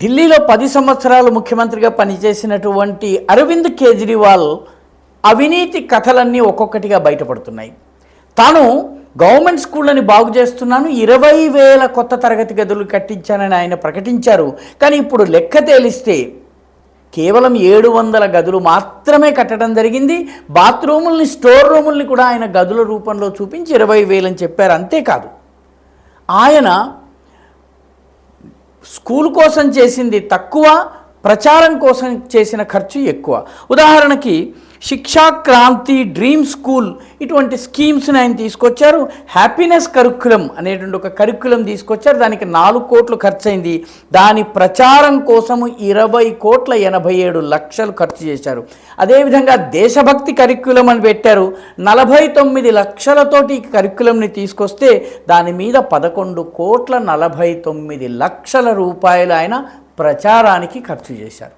ఢిల్లీలో 10 సంవత్సరాలు ముఖ్యమంత్రిగా పనిచేసినటువంటి అరవింద్ కేజ్రీవాల్ అవినీతి కథలన్నీ ఒక్కొక్కటిగా బయటపడుతున్నాయి. తాను గవర్నమెంట్ స్కూళ్ళని బాగు చేస్తున్నాను, 20,000 కొత్త తరగతి గదులు కట్టించానని ఆయన ప్రకటించారు. కానీ ఇప్పుడు లెక్క తేలిస్తే కేవలం 700 గదులు మాత్రమే కట్టడం జరిగింది. బాత్రూముల్ని, స్టోర్ రూముల్ని కూడా ఆయన గదుల రూపంలో చూపించి 20,000 అని చెప్పారు. అంతేకాదు, ఆయన స్కూల్ కోసం చేసింది తక్కువ, ప్రచారం కోసం చేసిన ఖర్చు ఎక్కువ. ఉదాహరణకి శిక్షా క్రాంతి, డ్రీమ్ స్కూల్ ఇటువంటి స్కీమ్స్ని ఆయన తీసుకొచ్చారు. హ్యాపీనెస్ కరిక్యులం అనేటువంటి ఒక కరిక్యులం తీసుకొచ్చారు. దానికి 4 కోట్లు ఖర్చు అయింది. దాని ప్రచారం కోసము 20,87,00,000 ఖర్చు చేశారు. అదేవిధంగా దేశభక్తి కరిక్యులం అని పెట్టారు. 49 లక్షలతోటి ఈ కరిక్యులంని తీసుకొస్తే దాని మీద 11,49,00,000 రూపాయలు ఆయన ప్రచారానికి ఖర్చు చేశారు.